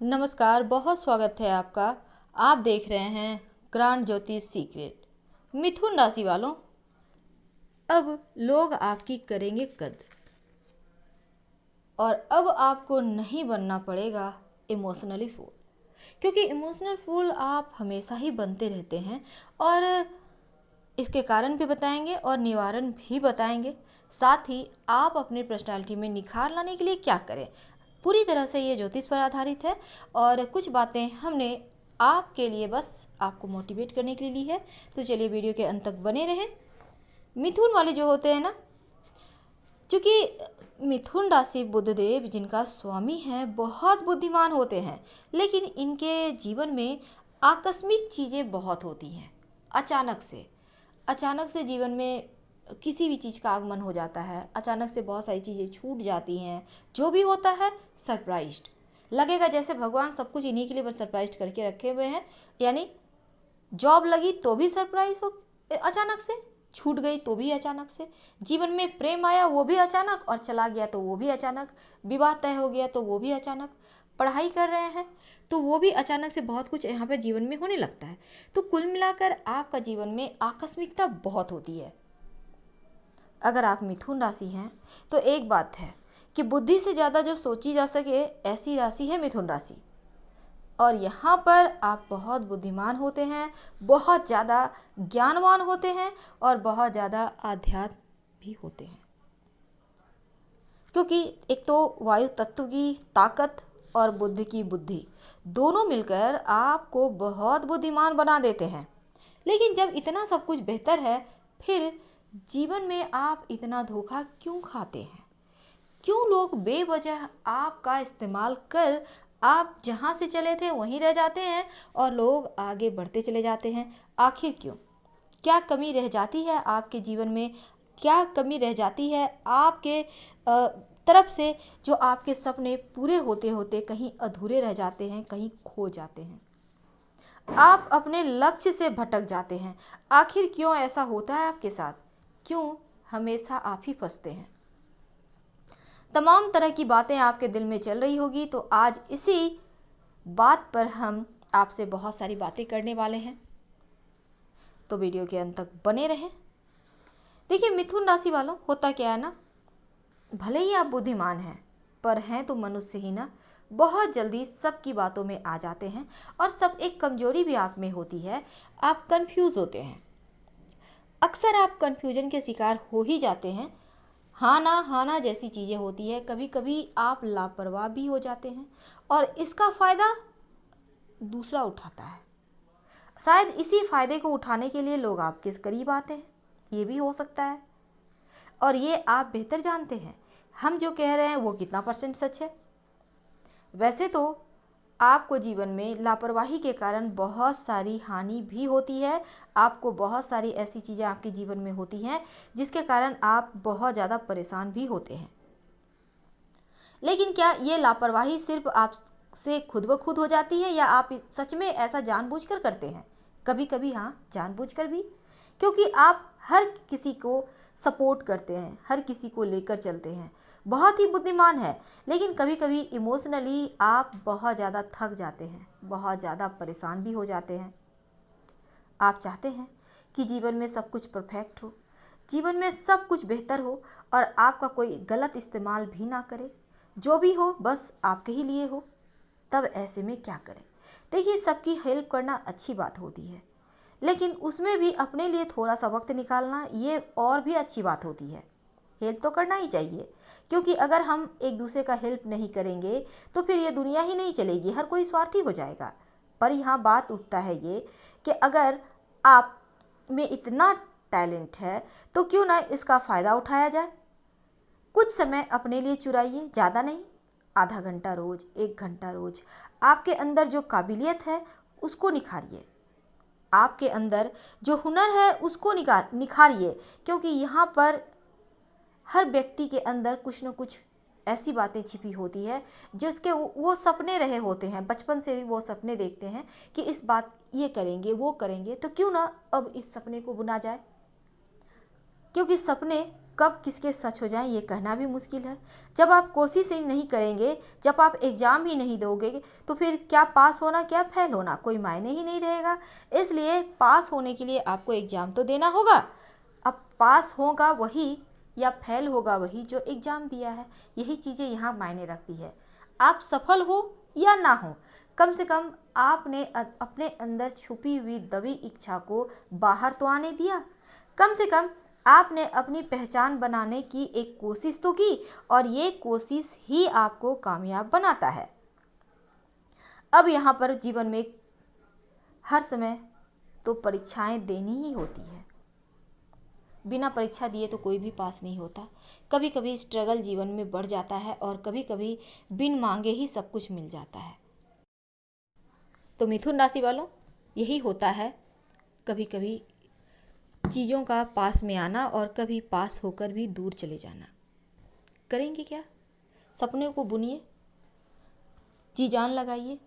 नमस्कार, बहुत स्वागत है आपका। आप देख रहे हैं ग्रांड ज्योतिष सीक्रेट। मिथुन राशि वालों, अब लोग आपकी करेंगे कद्र और अब आपको नहीं बनना पड़ेगा इमोशनली फूल, क्योंकि इमोशनल फूल आप हमेशा ही बनते रहते हैं और इसके कारण भी बताएंगे और निवारण भी बताएंगे। साथ ही आप अपनी पर्सनालिटी में निखार लाने के लिए क्या करें, पूरी तरह से ये ज्योतिष पर आधारित है और कुछ बातें हमने आपके लिए बस आपको मोटिवेट करने के लिए ली है। तो चलिए वीडियो के अंत तक बने रहें। मिथुन वाले जो होते हैं ना, क्योंकि मिथुन राशि बुधदेव जिनका स्वामी है बहुत बुद्धिमान होते हैं, लेकिन इनके जीवन में आकस्मिक चीज़ें बहुत होती हैं। अचानक से जीवन में किसी भी चीज़ का आगमन हो जाता है, अचानक से बहुत सारी चीज़ें छूट जाती हैं। जो भी होता है सरप्राइज्ड लगेगा, जैसे भगवान सब कुछ इन्हीं के लिए सरप्राइज करके रखे हुए हैं। यानी जॉब लगी तो भी सरप्राइज हो, अचानक से छूट गई तो भी अचानक से, जीवन में प्रेम आया वो भी अचानक और चला गया तो वो भी अचानक, विवाह तय हो गया तो वो भी अचानक, पढ़ाई कर रहे हैं तो वो भी अचानक से, बहुत कुछ यहाँ पे जीवन में होने लगता है। तो कुल मिलाकर आपका जीवन में आकस्मिकता बहुत होती है। अगर आप मिथुन राशि हैं तो एक बात है कि बुद्धि से ज़्यादा जो सोची जा सके ऐसी राशि है मिथुन राशि। और यहाँ पर आप बहुत बुद्धिमान होते हैं, बहुत ज़्यादा ज्ञानवान होते हैं और बहुत ज़्यादा आध्यात्म भी होते हैं, क्योंकि एक तो वायु तत्व की ताकत और बुद्धि की बुद्धि दोनों मिलकर आपको बहुत बुद्धिमान बना देते हैं। लेकिन जब इतना सब कुछ बेहतर है, फिर जीवन में आप इतना धोखा क्यों खाते हैं? क्यों लोग बेवजह आपका इस्तेमाल कर आप जहाँ से चले थे वहीं रह जाते हैं और लोग आगे बढ़ते चले जाते हैं? आखिर क्यों? क्या कमी रह जाती है आपके जीवन में? क्या कमी रह जाती है आपके तरफ से, जो आपके सपने पूरे होते होते कहीं अधूरे रह जाते हैं, कहीं खो जाते हैं? आप अपने लक्ष्य से भटक जाते हैं। आखिर क्यों ऐसा होता है आपके साथ? क्यों हमेशा आप ही फंसते हैं? तमाम तरह की बातें आपके दिल में चल रही होगी, तो आज इसी बात पर हम आपसे बहुत सारी बातें करने वाले हैं, तो वीडियो के अंत तक बने रहें। देखिए मिथुन राशि वालों, होता क्या है ना, भले ही आप बुद्धिमान हैं पर हैं तो मनुष्य ही ना, बहुत जल्दी सबकी बातों में आ जाते हैं और सब एक कमजोरी भी आप में होती है, आप कंफ्यूज होते हैं। अक्सर आप कंफ्यूजन के शिकार हो ही जाते हैं। हाँ ना जैसी चीज़ें होती है, कभी कभी आप लापरवाह भी हो जाते हैं और इसका फ़ायदा दूसरा उठाता है। शायद इसी फ़ायदे को उठाने के लिए लोग आपके करीब आते हैं, ये भी हो सकता है। और ये आप बेहतर जानते हैं हम जो कह रहे हैं वो कितना % सच है। वैसे तो आपको जीवन में लापरवाही के कारण बहुत सारी हानि भी होती है, आपको बहुत सारी ऐसी चीज़ें आपके जीवन में होती हैं जिसके कारण आप बहुत ज़्यादा परेशान भी होते हैं। लेकिन क्या ये लापरवाही सिर्फ आपसे खुद ब खुद हो जाती है या आप सच में ऐसा जानबूझकर करते हैं? कभी कभी हाँ, जानबूझकर भी, क्योंकि आप हर किसी को सपोर्ट करते हैं, हर किसी को लेकर चलते हैं, बहुत ही बुद्धिमान है। लेकिन कभी कभी इमोशनली आप बहुत ज़्यादा थक जाते हैं, बहुत ज़्यादा परेशान भी हो जाते हैं। आप चाहते हैं कि जीवन में सब कुछ परफेक्ट हो, जीवन में सब कुछ बेहतर हो और आपका कोई गलत इस्तेमाल भी ना करे, जो भी हो बस आपके ही लिए हो। तब ऐसे में क्या करें? देखिए, सबकी हेल्प करना अच्छी बात होती है, लेकिन उसमें भी अपने लिए थोड़ा सा वक्त निकालना ये और भी अच्छी बात होती है। हेल्प तो करना ही चाहिए, क्योंकि अगर हम एक दूसरे का हेल्प नहीं करेंगे तो फिर ये दुनिया ही नहीं चलेगी, हर कोई स्वार्थी हो जाएगा। पर यहाँ बात उठता है ये कि अगर आप में इतना टैलेंट है तो क्यों ना इसका फ़ायदा उठाया जाए। कुछ समय अपने लिए चुराइए, ज़्यादा नहीं, आधा घंटा रोज़, 1 घंटा रोज़। आपके अंदर जो काबिलियत है उसको निखारिए, आपके अंदर जो हुनर है उसको निखारिए, क्योंकि यहाँ पर हर व्यक्ति के अंदर कुछ न कुछ ऐसी बातें छिपी होती है जिसके वो सपने रहे होते हैं, बचपन से भी वो सपने देखते हैं कि इस बात ये करेंगे वो करेंगे, तो क्यों ना अब इस सपने को बुना जाए। क्योंकि सपने कब किसके सच हो जाए ये कहना भी मुश्किल है। जब आप कोशिश ही नहीं करेंगे, जब आप एग्ज़ाम ही नहीं दोगे, तो फिर क्या पास होना क्या फेल होना कोई मायने ही नहीं रहेगा। इसलिए पास होने के लिए आपको एग्ज़ाम तो देना होगा। अब पास होगा वही या फेल होगा वही जो एग्ज़ाम दिया है, यही चीज़ें यहाँ मायने रखती है। आप सफल हो या ना हो, कम से कम आपने अपने अंदर छुपी हुई दबी इच्छा को बाहर तो आने दिया। कम से कम आपने अपनी पहचान बनाने की एक कोशिश तो की, और ये कोशिश ही आपको कामयाब बनाता है। अब यहाँ पर जीवन में हर समय तो परीक्षाएं देनी ही होती है। बिना परीक्षा दिए तो कोई भी पास नहीं होता। कभी कभी स्ट्रगल जीवन में बढ़ जाता है और कभी कभी बिन मांगे ही सब कुछ मिल जाता है। तो मिथुन राशि वालों, यही होता है कभी कभी चीज़ों का पास में आना और कभी पास होकर भी दूर चले जाना। करेंगे क्या? सपने को बुनिए, जी जान लगाइए।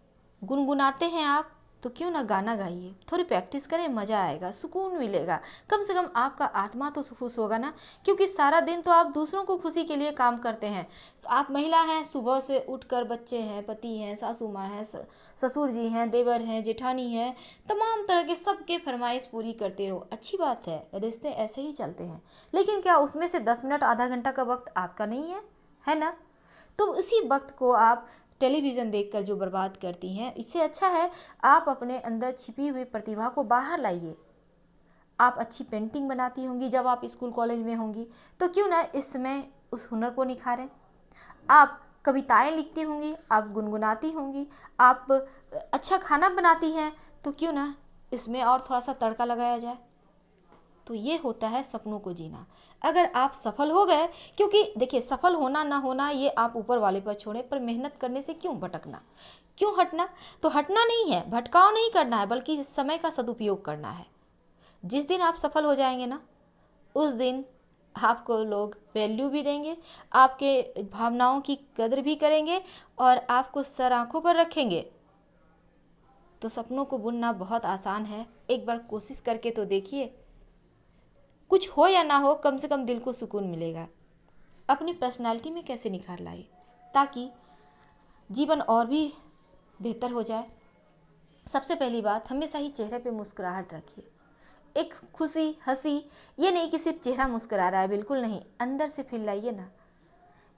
गुनगुनाते हैं आप तो क्यों ना गाना गाइए, थोड़ी प्रैक्टिस करें, मज़ा आएगा, सुकून मिलेगा। कम से कम आपका आत्मा तो खुश होगा ना, क्योंकि सारा दिन तो आप दूसरों को खुशी के लिए काम करते हैं। आप महिला हैं, सुबह से उठकर बच्चे हैं, पति हैं, सासू माँ हैं, ससुर जी हैं, देवर हैं, जेठानी हैं, तमाम तरह के सबके फरमाइश पूरी करते रहो। अच्छी बात है, रिश्ते ऐसे ही चलते हैं। लेकिन क्या उसमें से 10 मिनट आधा घंटा का वक्त आपका नहीं है ना? तो इसी वक्त को आप टेलीविज़न देखकर जो बर्बाद करती हैं, इससे अच्छा है आप अपने अंदर छिपी हुई प्रतिभा को बाहर लाइए। आप अच्छी पेंटिंग बनाती होंगी जब आप स्कूल कॉलेज में होंगी, तो क्यों ना इस समय उस हुनर को निखारें। आप कविताएं लिखती होंगी, आप गुनगुनाती होंगी, आप अच्छा खाना बनाती हैं, तो क्यों ना इसमें और थोड़ा सा तड़का लगाया जाए। तो ये होता है सपनों को जीना। अगर आप सफल हो गए, क्योंकि देखिए सफल होना ना होना ये आप ऊपर वाले पर छोड़ें, पर मेहनत करने से क्यों भटकना, क्यों हटना। तो हटना नहीं है, भटकाव नहीं करना है, बल्कि समय का सदुपयोग करना है। जिस दिन आप सफल हो जाएंगे ना, उस दिन आपको लोग वैल्यू भी देंगे, आपके भावनाओं की कदर भी करेंगे और आपको सर आंखों पर रखेंगे। तो सपनों को बुनना बहुत आसान है, एक बार कोशिश करके तो देखिए। कुछ हो या ना हो, कम से कम दिल को सुकून मिलेगा। अपनी पर्सनालिटी में कैसे निखार लाए ताकि जीवन और भी बेहतर हो जाए। सबसे पहली बात, हमेशा ही चेहरे पे मुस्कुराहट रखिए। एक खुशी हंसी, ये नहीं कि सिर्फ चेहरा मुस्कुरा रहा है, बिल्कुल नहीं, अंदर से फील लाइए ना।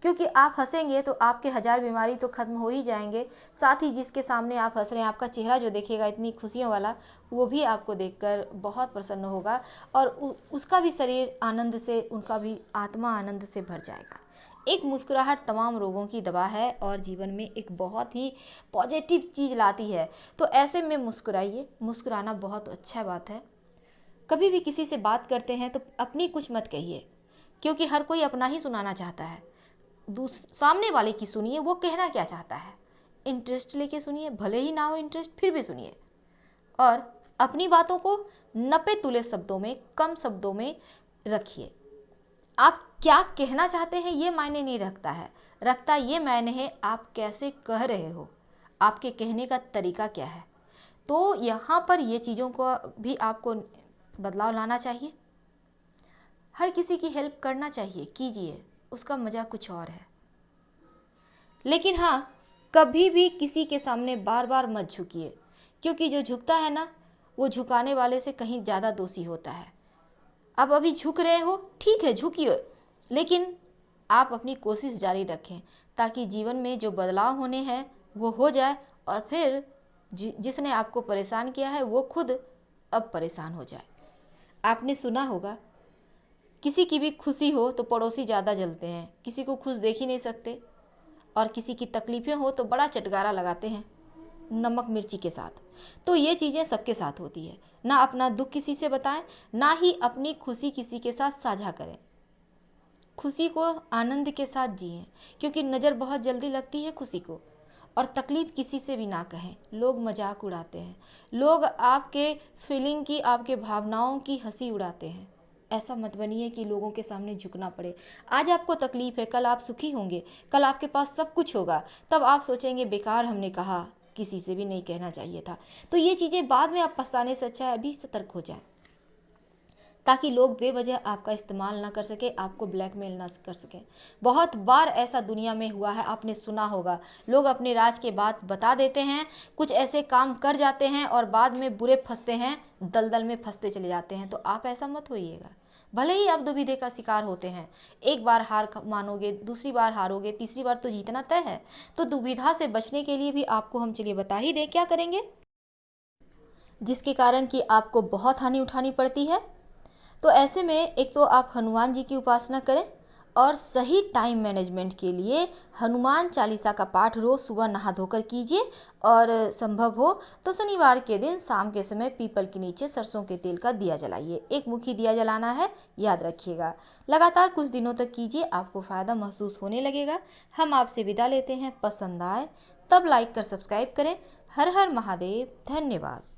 क्योंकि आप हंसेंगे तो आपके 1000 बीमारी तो खत्म हो ही जाएंगे। साथ ही जिसके सामने आप हंस रहे हैं, आपका चेहरा जो देखेगा इतनी खुशियों वाला, वो भी आपको देखकर बहुत प्रसन्न होगा और उसका भी शरीर आनंद से, उनका भी आत्मा आनंद से भर जाएगा। एक मुस्कुराहट तमाम रोगों की दवा है और जीवन में एक बहुत ही पॉजिटिव चीज़ लाती है। तो ऐसे में मुस्कुराइए, मुस्कुराना बहुत अच्छा बात है। कभी भी किसी से बात करते हैं तो अपनी कुछ मत कहिए, क्योंकि हर कोई अपना ही सुनाना चाहता है। सामने वाले की सुनिए, वो कहना क्या चाहता है, इंटरेस्ट लेके सुनिए, भले ही ना हो इंटरेस्ट फिर भी सुनिए। और अपनी बातों को नपे तुले शब्दों में, कम शब्दों में रखिए। आप क्या कहना चाहते हैं ये मायने नहीं रखता ये मायने है आप कैसे कह रहे हो, आपके कहने का तरीका क्या है। तो यहाँ पर ये चीज़ों को भी आपको बदलाव लाना चाहिए। हर किसी की हेल्प करना चाहिए, कीजिए, उसका मज़ा कुछ और है। लेकिन हाँ, कभी भी किसी के सामने बार बार मत झुकिए, क्योंकि जो झुकता है ना, वो झुकाने वाले से कहीं ज़्यादा दोषी होता है। अब अभी झुक रहे हो, ठीक है झुकिए, लेकिन आप अपनी कोशिश जारी रखें ताकि जीवन में जो बदलाव होने हैं वो हो जाए और फिर जिसने आपको परेशान किया है वो खुद अब परेशान हो जाए। आपने सुना होगा, किसी की भी खुशी हो तो पड़ोसी ज़्यादा जलते हैं, किसी को खुश देख ही नहीं सकते, और किसी की तकलीफ़ें हो तो बड़ा चटकारा लगाते हैं नमक मिर्ची के साथ। तो ये चीज़ें सबके साथ होती है। ना अपना दुख किसी से बताएं, ना ही अपनी खुशी किसी के साथ साझा करें। खुशी को आनंद के साथ जिएं, क्योंकि नज़र बहुत जल्दी लगती है खुशी को। और तकलीफ़ किसी से भी ना कहें, लोग मजाक उड़ाते हैं, लोग आपके फीलिंग की, आपके भावनाओं की हंसी उड़ाते हैं। ऐसा मत बनिए कि लोगों के सामने झुकना पड़े। आज आपको तकलीफ़ है, कल आप सुखी होंगे, कल आपके पास सब कुछ होगा, तब आप सोचेंगे बेकार हमने कहा, किसी से भी नहीं कहना चाहिए था। तो ये चीज़ें बाद में आप पछताने से अच्छा है अभी सतर्क हो जाए। ताकि लोग बेवजह आपका इस्तेमाल ना कर सके, आपको ब्लैकमेल ना कर सके। बहुत बार ऐसा दुनिया में हुआ है, आपने सुना होगा, लोग अपने राज के बात बता देते हैं, कुछ ऐसे काम कर जाते हैं और बाद में बुरे फंसते हैं, दलदल में फंसते चले जाते हैं। तो आप ऐसा मत होइएगा। भले ही आप दुविधा का शिकार होते हैं, एक बार हार मानोगे, दूसरी बार हारोगे, तीसरी बार तो जीतना तय है। तो दुविधा से बचने के लिए भी आपको हम चलिए बता ही दें क्या करेंगे, जिसके कारण कि आपको बहुत हानि उठानी पड़ती है। तो ऐसे में एक तो आप हनुमान जी की उपासना करें और सही टाइम मैनेजमेंट के लिए हनुमान चालीसा का पाठ रोज सुबह नहा धोकर कीजिए, और संभव हो तो शनिवार के दिन शाम के समय पीपल के नीचे सरसों के तेल का दिया जलाइए। एक मुखी दिया जलाना है, याद रखिएगा। लगातार कुछ दिनों तक कीजिए, आपको फ़ायदा महसूस होने लगेगा। हम आपसे विदा लेते हैं। पसंद आए तब लाइक कर सब्सक्राइब करें। हर हर महादेव। धन्यवाद।